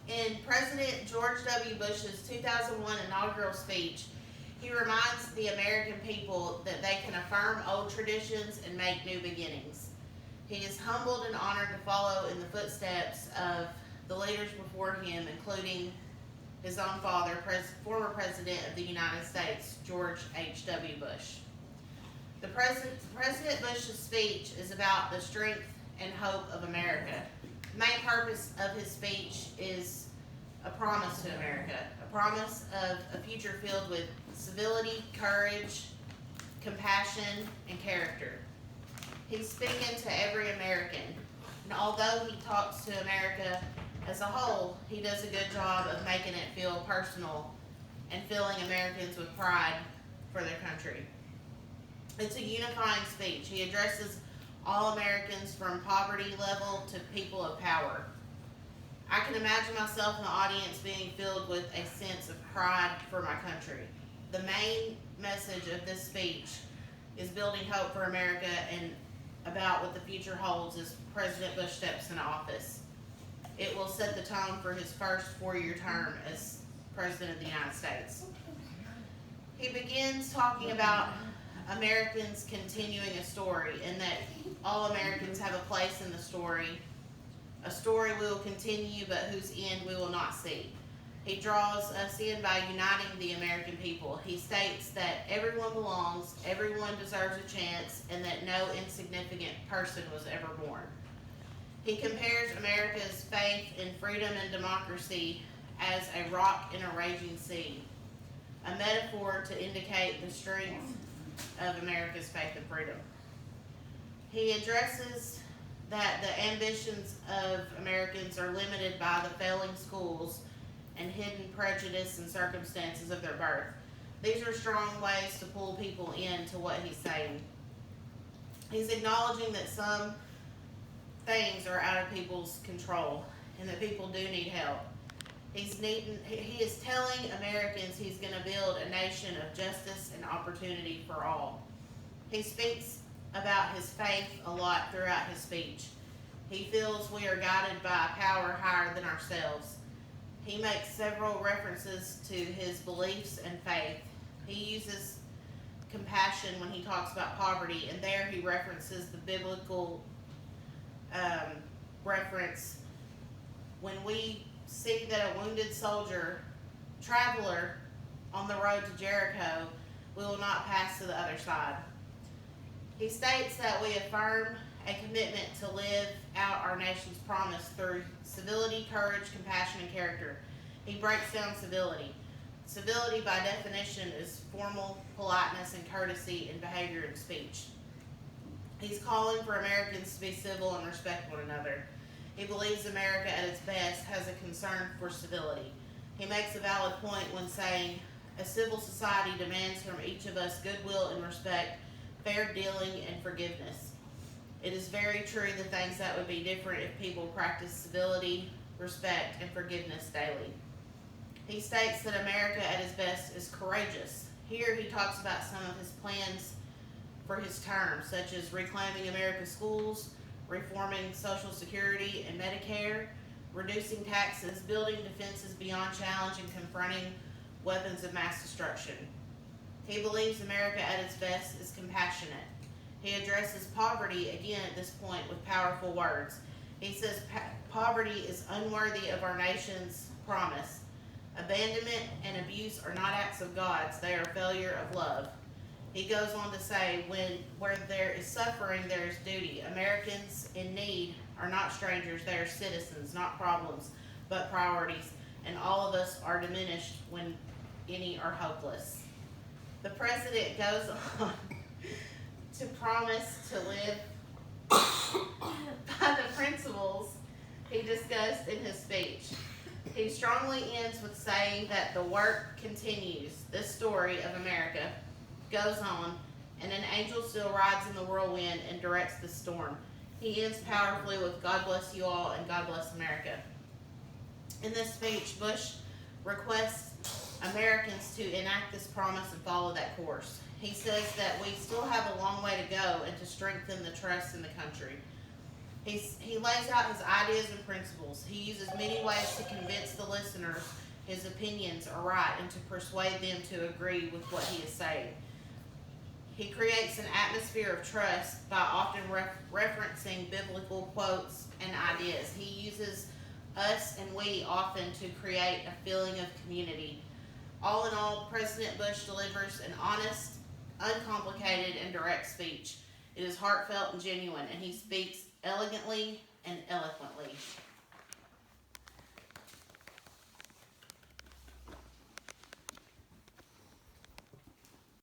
In President George W. Bush's 2001 inaugural speech, he reminds the American people that they can affirm old traditions and make new beginnings. He is humbled and honored to follow in the footsteps of the leaders before him, including his own father, former President of the United States, George H.W. Bush. President Bush's speech is about the strength and hope of America. The main purpose of his speech is a promise to America, a promise of a future filled with civility, courage, compassion, and character. He's speaking to every American, and although he talks to America as a whole, he does a good job of making it feel personal and filling Americans with pride for their country. It's a unifying speech. He addresses all Americans from poverty level to people of power. I can imagine myself in the audience being filled with a sense of pride for my country. The main message of this speech is building hope for America and about what the future holds as President Bush steps into office. It will set the tone for his first 4-year term as President of the United States. He begins talking about Americans continuing a story and that all Americans have a place in the story, a story we will continue but whose end we will not see. He draws us in by uniting the American people. He states that everyone belongs, everyone deserves a chance, and that no insignificant person was ever born. He compares America's faith in freedom and democracy as a rock in a raging sea, a metaphor to indicate the strength of America's faith and freedom. He addresses that the ambitions of Americans are limited by the failing schools and hidden prejudice and circumstances of their birth. These are strong ways to pull people into what he's saying. He's acknowledging that some things are out of people's control and that people do need help. He is telling Americans he's going to build a nation of justice and opportunity for all. He speaks about his faith a lot throughout his speech. He feels we are guided by a power higher than ourselves. He makes several references to his beliefs and faith. He uses compassion when he talks about poverty, and there he references the biblical reference when we see that a wounded soldier, traveler on the road to Jericho, we will not pass to the other side. He states that we affirm a commitment to live out our nation's promise through civility, courage, compassion, and character. He breaks down civility. Civility, by definition, is formal politeness and courtesy in behavior and speech. He's calling for Americans to be civil and respect one another. He believes America at its best has a concern for civility. He makes a valid point when saying, a civil society demands from each of us goodwill and respect, fair dealing, and forgiveness. It is very true the things that would be different if people practiced civility, respect, and forgiveness daily. He states that America at its best is courageous. Here he talks about some of his plans for his term, such as reclaiming America's schools, reforming Social Security and Medicare, reducing taxes, building defenses beyond challenge, and confronting weapons of mass destruction. He believes America at its best is compassionate. He addresses poverty again at this point with powerful words. He says poverty is unworthy of our nation's promise. Abandonment and abuse are not acts of God's, they are a failure of love. He goes on to say, where there is suffering, there is duty. Americans in need are not strangers, they are citizens, not problems, but priorities. And all of us are diminished when any are hopeless. The president goes on to promise to live by the principles he discussed in his speech. He strongly ends with saying that the work continues. This story of America goes on, and an angel still rides in the whirlwind and directs the storm. He ends powerfully with God bless you all and God bless America. In this speech, Bush requests Americans to enact this promise and follow that course. He says that we still have a long way to go and to strengthen the trust in the country. He lays out his ideas and principles. He uses many ways to convince the listeners his opinions are right and to persuade them to agree with what he is saying. He creates an atmosphere of trust by often referencing biblical quotes and ideas. He uses us and we often to create a feeling of community. All in all, President Bush delivers an honest, uncomplicated, and direct speech. It is heartfelt and genuine, and he speaks elegantly and eloquently.